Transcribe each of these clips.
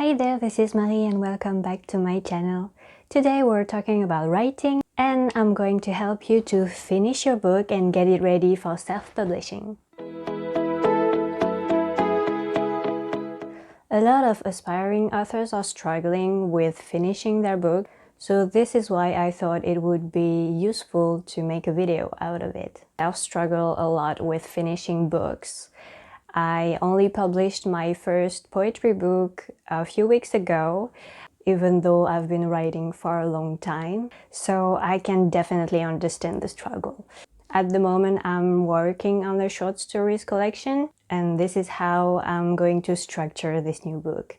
Hi there, this is Marie and welcome back to my channel. Today we're talking about writing and I'm going to help you to finish your book and get it ready for self-publishing. A lot of aspiring authors are struggling with finishing their book, so this is why I thought it would be useful to make a video out of it. I've struggled a lot with finishing books. I only published my first poetry book a few weeks ago, even though I've been writing for a long time, so I can definitely understand the struggle. At the moment, I'm working on a short stories collection, and this is how I'm going to structure this new book.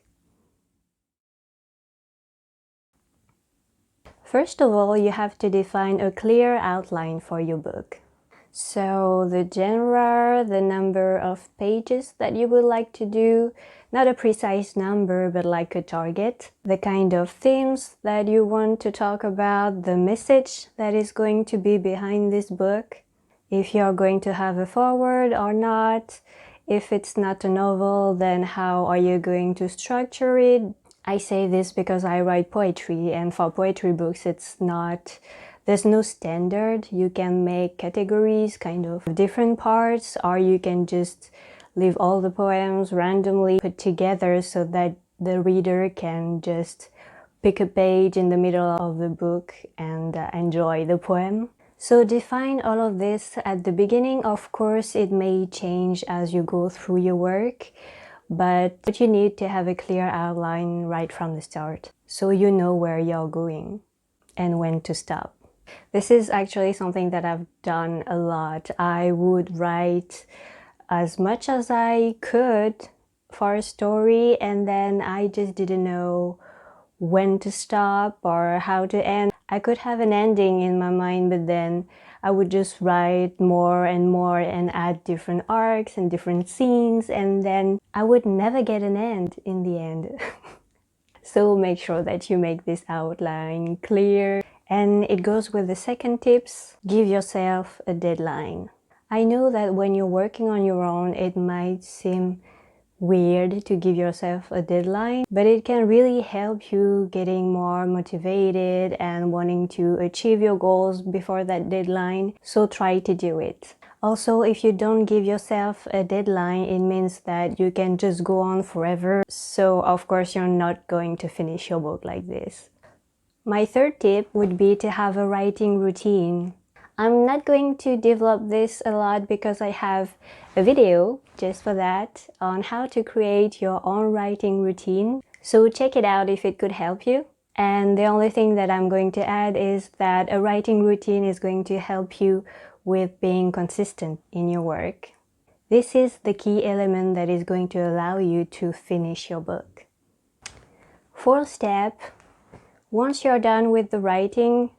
First of all, you have to define a clear outline for your book. So the genre, the number of pages that you would like to do, not a precise number, but like a target, the kind of themes that you want to talk about, the message that is going to be behind this book, if you're going to have a foreword or not, if it's not a novel, then how are you going to structure it? I say this because I write poetry, and for poetry books there's no standard. You can make categories, kind of different parts, or you can just leave all the poems randomly put together so that the reader can just pick a page in the middle of the book and enjoy the poem. So define all of this at the beginning. Of course, it may change as you go through your work, but you need to have a clear outline right from the start, so you know where you're going and when to stop. This is actually something that I've done a lot. I would write as much as I could for a story, and then I just didn't know when to stop or how to end. I could have an ending in my mind, but then I would just write more and more and add different arcs and different scenes, and then I would never get an end in the end. So make sure that you make this outline clear. And it goes with the second tips: give yourself a deadline. I know that when you're working on your own, it might seem weird to give yourself a deadline, but it can really help you getting more motivated and wanting to achieve your goals before that deadline, so try to do it. Also, if you don't give yourself a deadline, it means that you can just go on forever, so of course you're not going to finish your book like this. My third tip would be to have a writing routine. I'm not going to develop this a lot because I have a video just for that on how to create your own writing routine. So check it out if it could help you. And the only thing that I'm going to add is that a writing routine is going to help you with being consistent in your work. This is the key element that is going to allow you to finish your book. Fourth step: once you're done with the writing,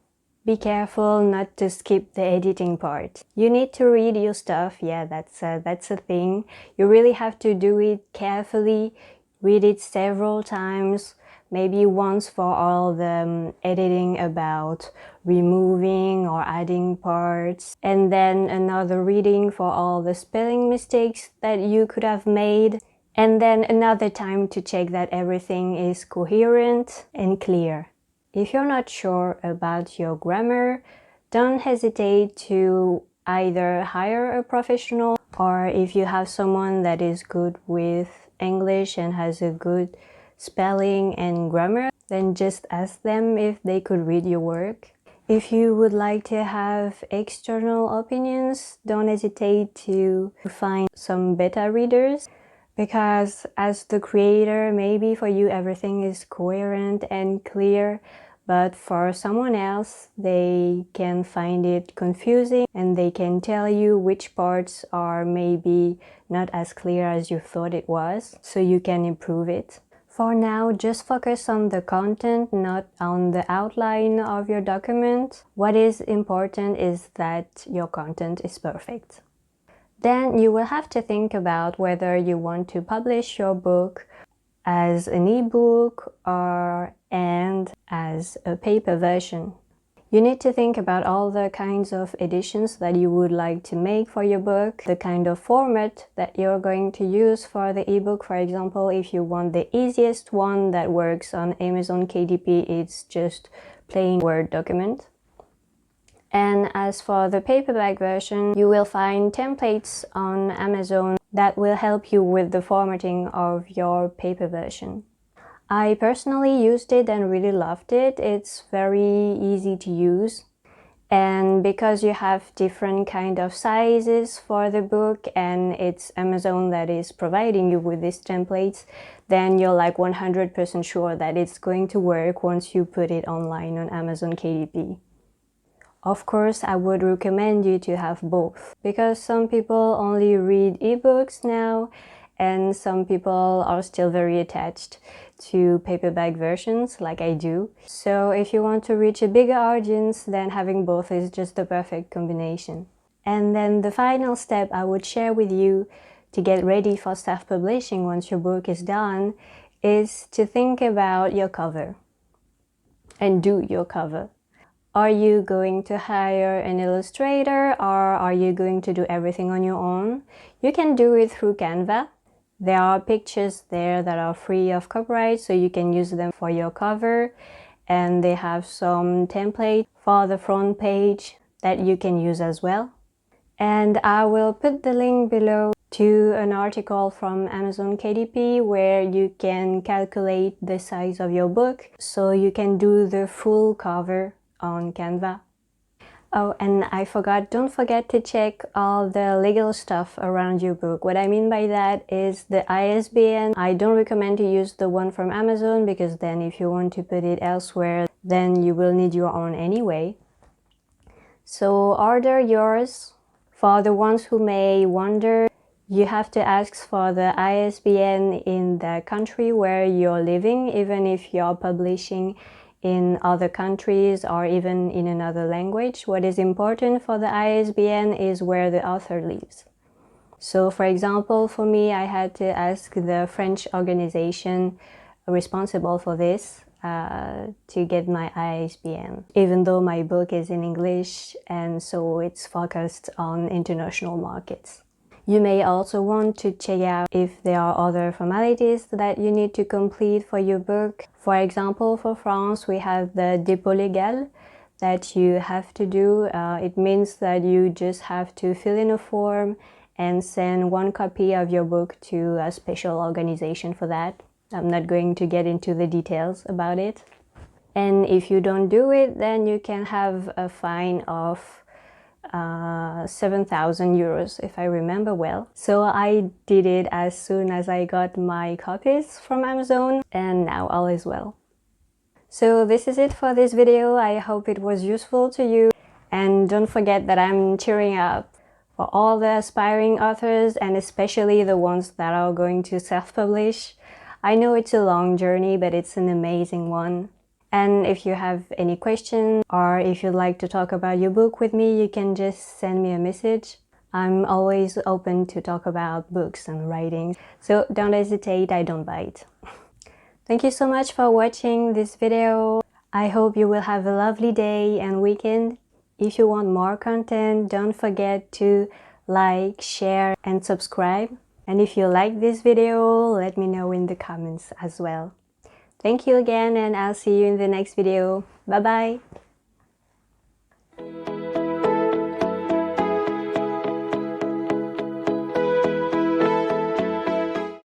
be careful not to skip the editing part. You need to read your stuff. Yeah, that's a thing. You really have to do it carefully. Read it several times, maybe once for all the editing about removing or adding parts, and then another reading for all the spelling mistakes that you could have made, and then another time to check that everything is coherent and clear. If you're not sure about your grammar, don't hesitate to either hire a professional, or if you have someone that is good with English and has a good spelling and grammar, then just ask them if they could read your work. If you would like to have external opinions, don't hesitate to find some beta readers, because as the creator, maybe for you everything is coherent and clear, but for someone else, they can find it confusing and they can tell you which parts are maybe not as clear as you thought it was, so you can improve it. For now, just focus on the content, not on the outline of your document. What is important is that your content is perfect. Then you will have to think about whether you want to publish your book as an ebook or and as a paper version. You need to think about all the kinds of editions that you would like to make for your book, the kind of format that you're going to use for the ebook. For example, if you want the easiest one that works on Amazon KDP, it's just plain Word document. And as for the paperback version, you will find templates on Amazon that will help you with the formatting of your paper version. I personally used it and really loved it. It's very easy to use. And because you have different kind of sizes for the book and it's Amazon that is providing you with these templates, then you're like 100% sure that it's going to work once you put it online on Amazon KDP. Of course, I would recommend you to have both, because some people only read ebooks now and some people are still very attached to paperback versions like I do. So if you want to reach a bigger audience, then having both is just the perfect combination. And then the final step I would share with you to get ready for self-publishing once your book is done is to think about your cover and do your cover. Are you going to hire an illustrator or are you going to do everything on your own? You can do it through Canva. There are pictures there that are free of copyright, so you can use them for your cover. And they have some templates for the front page that you can use as well. And I will put the link below to an article from Amazon KDP where you can calculate the size of your book so you can do the full cover on Canva. Oh, and I forgot, don't forget to check all the legal stuff around your book. What I mean by that is the ISBN. I don't recommend to use the one from Amazon because then if you want to put it elsewhere, then you will need your own anyway. So order yours. For the ones who may wonder, you have to ask for the ISBN in the country where you're living, even if you're publishing in other countries or even in another language. What is important for the ISBN is where the author lives. So for example, for me, I had to ask the French organization responsible for this to get my ISBN, even though my book is in English and so it's focused on international markets. You may also want to check out if there are other formalities that you need to complete for your book. For example, for France, we have the dépôt légal that you have to do. It means that you just have to fill in a form and send one copy of your book to a special organization for that. I'm not going to get into the details about it. And if you don't do it, then you can have a fine of 7,000 euros, if I remember well. So I did it as soon as I got my copies from Amazon, and now all is well. So this is it for this video. I hope it was useful to you. And don't forget that I'm cheering up for all the aspiring authors and especially the ones that are going to self-publish. I know it's a long journey, but it's an amazing one. And if you have any questions or if you'd like to talk about your book with me, you can just send me a message. I'm always open to talk about books and writing, so don't hesitate, I don't bite. Thank you so much for watching this video. I hope you will have a lovely day and weekend. If you want more content, don't forget to like, share and subscribe. And if you like this video, let me know in the comments as well. Thank you again and I'll see you in the next video. Bye bye!